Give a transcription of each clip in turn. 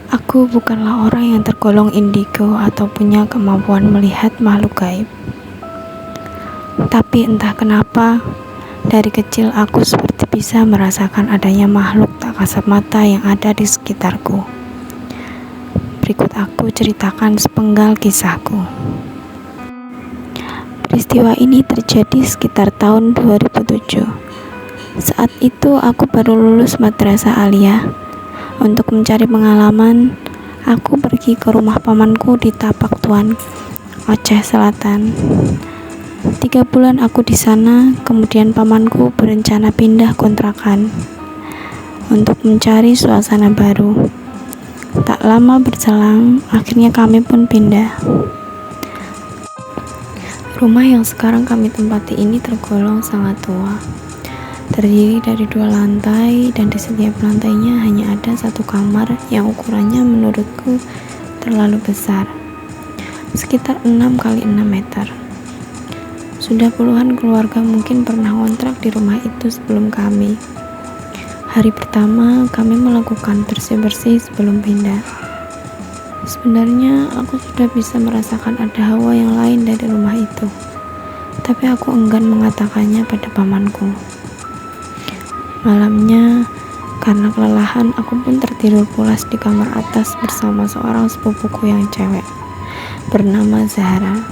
Aku bukanlah orang yang tergolong indigo atau punya kemampuan melihat makhluk gaib. Tapi entah kenapa, dari kecil aku seperti bisa merasakan adanya makhluk tak kasat mata yang ada di sekitarku. Berikut aku ceritakan sepenggal kisahku. Peristiwa ini terjadi sekitar tahun 2007. Saat itu aku baru lulus madrasah aliyah. Untuk mencari pengalaman, aku pergi ke rumah pamanku di Tapak Tuan, Aceh Selatan. 3 bulan aku di sana, kemudian pamanku berencana pindah kontrakan untuk mencari suasana baru. Tak lama berselang, akhirnya kami pun pindah. Rumah yang sekarang kami tempati ini tergolong sangat tua. Terdiri dari 2 lantai dan di setiap lantainya hanya ada 1 kamar yang ukurannya menurutku terlalu besar, sekitar 6 kali 6 meter. Sudah puluhan keluarga mungkin pernah ngontrak di rumah itu sebelum kami. Hari pertama kami melakukan bersih-bersih sebelum pindah. Sebenarnya aku sudah bisa merasakan ada hawa yang lain dari rumah itu, tapi aku enggan mengatakannya pada pamanku. Malamnya, karena kelelahan, aku pun tertidur pulas di kamar atas bersama seorang sepupuku yang cewek, bernama Zahra.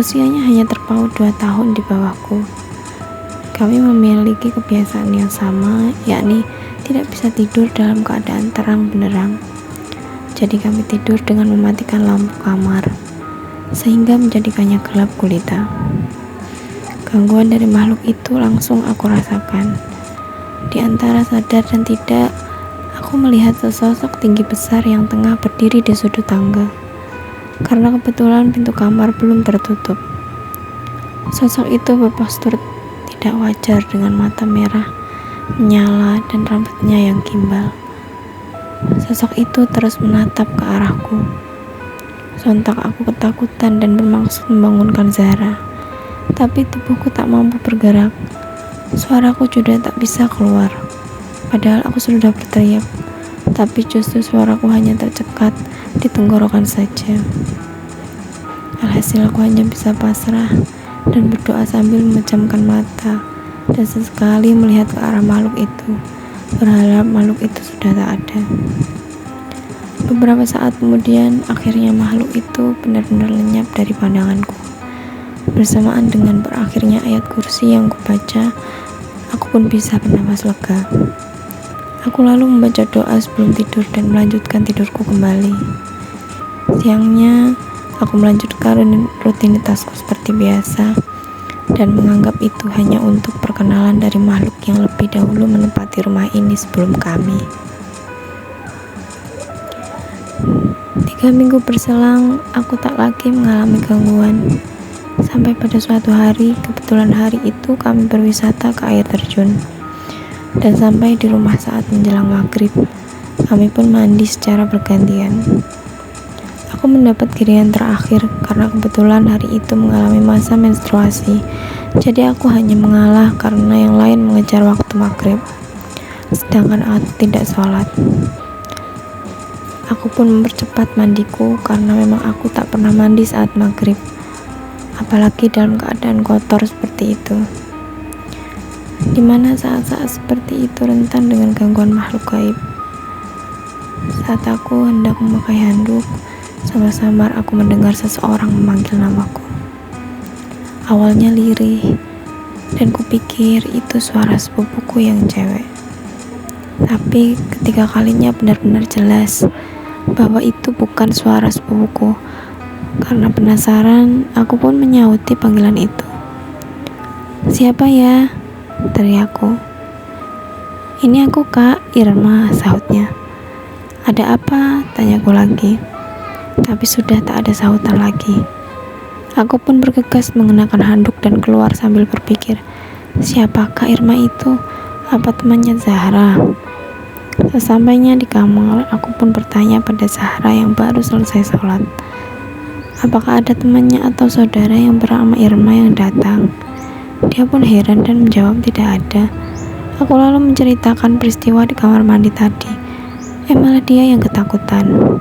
Usianya hanya terpaut 2 tahun di bawahku. Kami memiliki kebiasaan yang sama, yakni tidak bisa tidur dalam keadaan terang benderang. Jadi kami tidur dengan mematikan lampu kamar, sehingga menjadikannya gelap gulita. Gangguan dari makhluk itu langsung aku rasakan. Di antara sadar dan tidak, aku melihat sesosok tinggi besar yang tengah berdiri di sudut tangga. Karena kebetulan pintu kamar belum tertutup. Sosok itu berpostur tidak wajar dengan mata merah, menyala dan rambutnya yang gimbal. Sosok itu terus menatap ke arahku. Sontak aku ketakutan dan bermaksud membangunkan Zahra. Tapi tubuhku tak mampu bergerak. Suaraku sudah tak bisa keluar. Padahal aku sudah berteriak, tapi justru suaraku hanya tercekat di tenggorokan saja. Alhasil aku hanya bisa pasrah dan berdoa sambil memejamkan mata dan sesekali melihat ke arah makhluk itu, berharap makhluk itu sudah tak ada. Beberapa saat kemudian, akhirnya makhluk itu benar-benar lenyap dari pandanganku. Bersamaan dengan berakhirnya ayat kursi yang kubaca, aku pun bisa bernapas lega. Aku lalu membaca doa sebelum tidur dan melanjutkan tidurku kembali. Siangnya, aku melanjutkan rutinitasku seperti biasa dan menganggap itu hanya untuk perkenalan dari makhluk yang lebih dahulu menempati rumah ini sebelum kami. 3 minggu berselang, aku tak lagi mengalami gangguan. Sampai pada suatu hari, kebetulan hari itu kami berwisata ke air terjun. Dan sampai di rumah saat menjelang maghrib, kami pun mandi secara bergantian. Aku mendapat giliran terakhir karena kebetulan hari itu mengalami masa menstruasi. Jadi aku hanya mengalah karena yang lain mengejar waktu maghrib, sedangkan aku tidak sholat. Aku pun mempercepat mandiku karena memang aku tak pernah mandi saat maghrib, apalagi dalam keadaan kotor seperti itu, dimana saat-saat seperti itu rentan dengan gangguan makhluk gaib. Saat aku hendak memakai handuk, samar-samar aku mendengar seseorang memanggil namaku. Awalnya lirih, dan kupikir itu suara sepupuku yang cewek. Tapi ketiga kalinya benar-benar jelas bahwa itu bukan suara sepupuku. Karena penasaran, aku pun menyauti panggilan itu. "Siapa ya?" teriakku. "Ini aku, Kak Irma," sahutnya. "Ada apa?" tanyaku lagi. Tapi sudah tak ada sahutan lagi. Aku pun bergegas mengenakan handuk dan keluar sambil berpikir, siapakah Irma itu? Apa temannya Zahra? Sesampainya di kamar, aku pun bertanya pada Zahra yang baru selesai sholat, apakah ada temannya atau saudara yang bernama Irma yang datang? Dia pun heran dan menjawab tidak ada. Aku lalu menceritakan peristiwa di kamar mandi tadi. Malah dia yang ketakutan.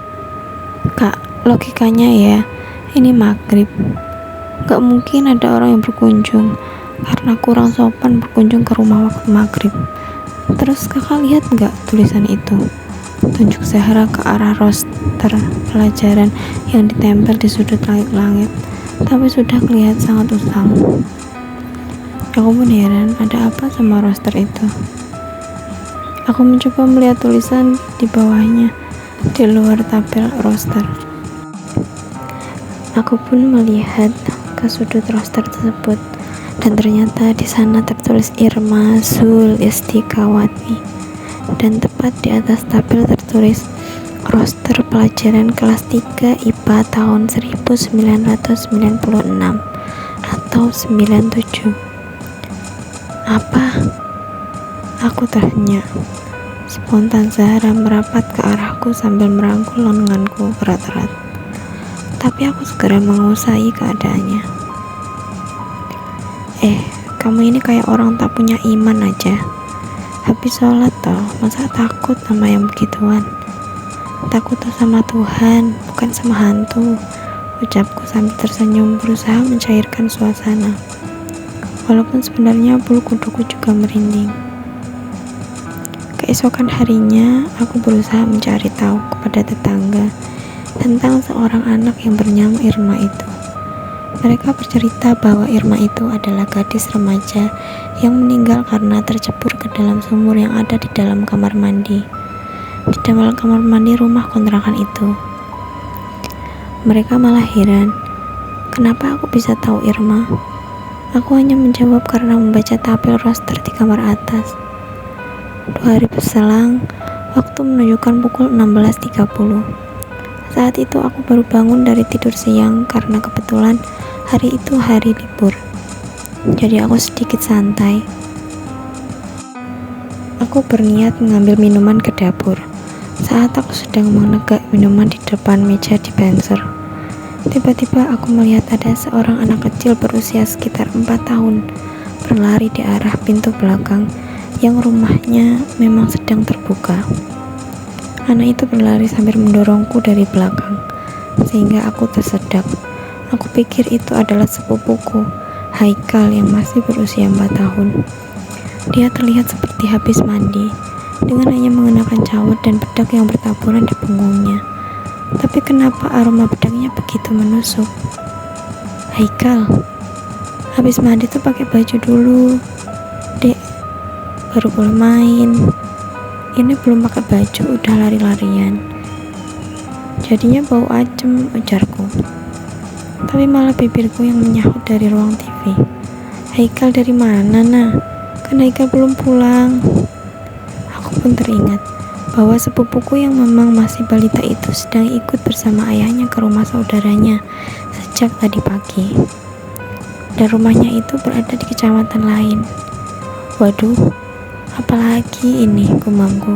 Kak, logikanya ya, ini maghrib. Gak mungkin ada orang yang berkunjung karena kurang sopan berkunjung ke rumah waktu maghrib. Terus kakak lihat gak tulisan itu? Tunjuk Zahra ke arah roster pelajaran yang ditempel di sudut langit-langit, tapi sudah kelihatan sangat usang. Aku pun heran, ada apa sama roster itu? Aku mencoba melihat tulisan di bawahnya, di luar tabel roster. Aku pun melihat ke sudut roster tersebut, dan ternyata di sana tertulis Irma Sulistikawati. Dan tepat di atas tabel tertulis roster pelajaran kelas 3 IPA tahun 1996 atau 97. Apa? Aku tanya. Spontan Zahra merapat ke arahku sambil merangkul lenganku erat-erat. Tapi aku segera menguasai keadaannya. Kamu ini kayak orang tak punya iman aja. Habis sholat toh, masa takut sama yang begituan? Takut tuh sama Tuhan, bukan sama hantu, ucapku sambil tersenyum berusaha mencairkan suasana. Walaupun sebenarnya bulu kuduku juga merinding. Keesokan harinya, aku berusaha mencari tahu kepada tetangga tentang seorang anak yang bernama Irma itu. Mereka bercerita bahwa Irma itu adalah gadis remaja yang meninggal karena tercebur ke dalam sumur yang ada di dalam kamar mandi. Di dalam kamar mandi rumah kontrakan itu. Mereka malah heran, kenapa aku bisa tahu Irma? Aku hanya menjawab karena membaca tabel roster di kamar atas. 2 hari berselang, waktu menunjukkan pukul 16.30. Saat itu aku baru bangun dari tidur siang karena kebetulan hari itu hari libur. Jadi aku sedikit santai. Aku berniat mengambil minuman ke dapur. Saat aku sedang menegak minuman di depan meja di Banser, tiba-tiba aku melihat ada seorang anak kecil berusia sekitar 4 tahun berlari di arah pintu belakang yang rumahnya memang sedang terbuka. Anak itu berlari sambil mendorongku dari belakang, sehingga aku tersedak. Aku pikir itu adalah sepupuku, Haikal, yang masih berusia 4 tahun. Dia terlihat seperti habis mandi, dengan hanya mengenakan jawat dan bedak yang bertaburan di punggungnya. Tapi kenapa aroma bedaknya begitu menusuk? Haikal, habis mandi tuh pakai baju dulu, Dek, baru boleh main. Ini belum pakai baju udah lari-larian. Jadinya bau acem, ujarku. Tapi malah bibirku yang menyahut dari ruang TV. Haikal dari mana, Nah? Kan Haikal belum pulang. Aku pun teringat bahwa sepupuku yang memang masih balita itu sedang ikut bersama ayahnya ke rumah saudaranya sejak tadi pagi. Dan rumahnya itu berada di kecamatan lain. Waduh, apalagi ini, gumamku.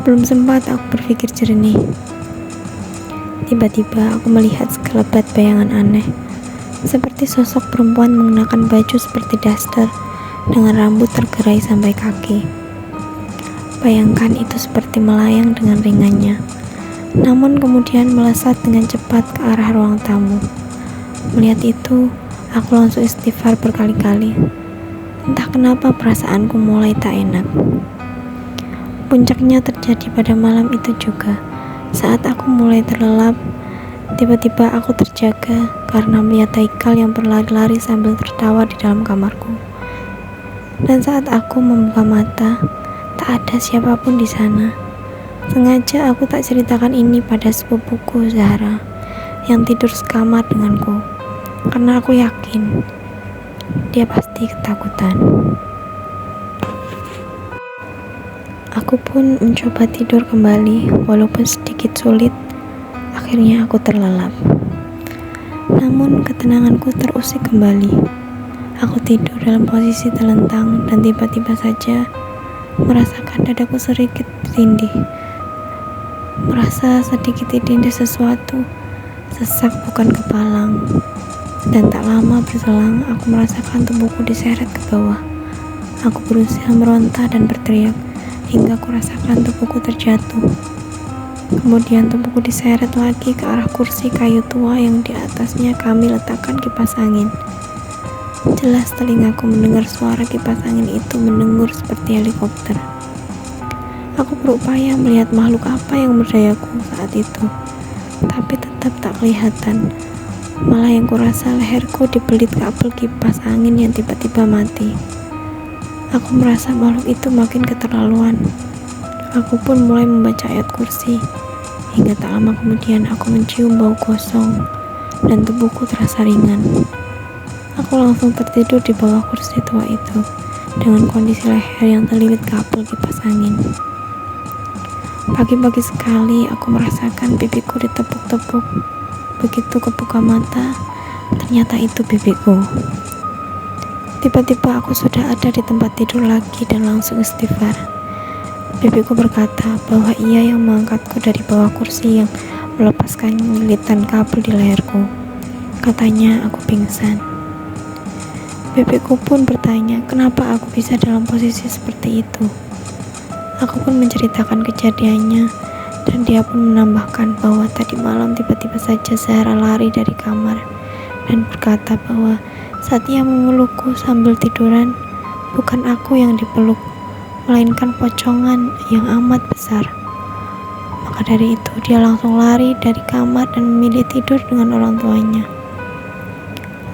Belum sempat aku berpikir jernih. Tiba-tiba aku melihat sekelebat bayangan aneh, seperti sosok perempuan mengenakan baju seperti daster dengan rambut tergerai sampai kaki. Bayangkan itu seperti melayang dengan ringannya, namun kemudian melesat dengan cepat ke arah ruang tamu. Melihat itu, aku langsung istighfar berkali-kali. Entah kenapa perasaanku mulai tak enak. Puncaknya terjadi pada malam itu juga. Saat aku mulai terlelap, tiba-tiba aku terjaga karena melihat Haikal yang berlari-lari sambil tertawa di dalam kamarku. Dan saat aku membuka mata, tak ada siapapun di sana. Sengaja aku tak ceritakan ini pada sepupuku Zahra yang tidur sekamar denganku, karena aku yakin dia pasti ketakutan. Aku pun mencoba tidur kembali, walaupun sedikit sulit. Akhirnya aku terlelap. Namun ketenanganku terusik kembali. Aku tidur dalam posisi telentang dan tiba-tiba saja merasakan dadaku sedikit tindih. Merasa sedikit tindih sesuatu, sesak bukan kepalang. Dan tak lama berselang, aku merasakan tubuhku diseret ke bawah. Aku berusaha meronta dan berteriak, hingga kurasakan tubuhku terjatuh. Kemudian tubuhku diseret lagi ke arah kursi kayu tua yang di atasnya kami letakkan kipas angin. Jelas telingaku mendengar suara kipas angin itu mendengur seperti helikopter. Aku berupaya melihat makhluk apa yang berdayaku saat itu, tapi tetap tak kelihatan. Malah yang kurasa leherku dibelit kabel kipas angin yang tiba-tiba mati. Aku merasa makhluk itu makin keterlaluan. Aku pun mulai membaca ayat kursi. Hingga tak lama kemudian aku mencium bau gosong dan tubuhku terasa ringan. Aku langsung tertidur di bawah kursi tua itu dengan kondisi leher yang terlilit kabel kipas angin. Pagi-pagi sekali aku merasakan pipiku ditepuk-tepuk. Begitu kebuka mata, ternyata itu pipiku. Tiba-tiba aku sudah ada di tempat tidur lagi dan langsung istighfar. Bibiku berkata bahwa ia yang mengangkatku dari bawah kursi yang melepaskan lilitan kabel di leherku. Katanya aku pingsan. Bibiku pun bertanya kenapa aku bisa dalam posisi seperti itu. Aku pun menceritakan kejadiannya dan dia pun menambahkan bahwa tadi malam tiba-tiba saja Zahra lari dari kamar dan berkata bahwa saat ia memelukku sambil tiduran, bukan aku yang dipeluk, melainkan pocongan yang amat besar. Maka dari itu dia langsung lari dari kamar dan memilih tidur dengan orang tuanya.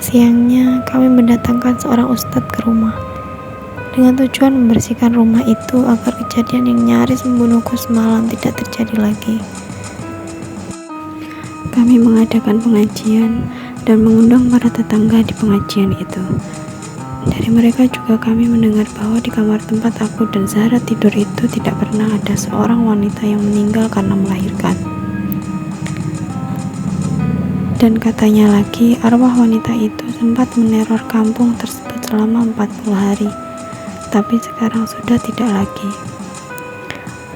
Siangnya kami mendatangkan seorang ustadz ke rumah dengan tujuan membersihkan rumah itu agar kejadian yang nyaris membunuhku semalam tidak terjadi lagi. Kami mengadakan pengajian dan mengundang para tetangga di pengajian itu. Dari mereka juga kami mendengar bahwa di kamar tempat aku dan Zahra tidur itu tidak pernah ada seorang wanita yang meninggal karena melahirkan. Dan katanya lagi, arwah wanita itu sempat meneror kampung tersebut selama 40 hari, tapi sekarang sudah tidak lagi.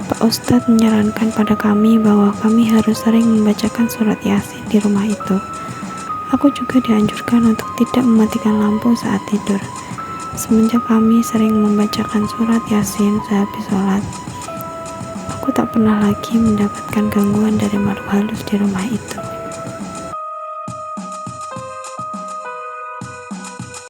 Pak Ustadz menyarankan pada kami bahwa kami harus sering membacakan surat Yasin di rumah itu. Aku juga dianjurkan untuk tidak mematikan lampu saat tidur. Semenjak kami sering membacakan surat Yasin sehabis sholat, aku tak pernah lagi mendapatkan gangguan dari makhluk halus di rumah itu.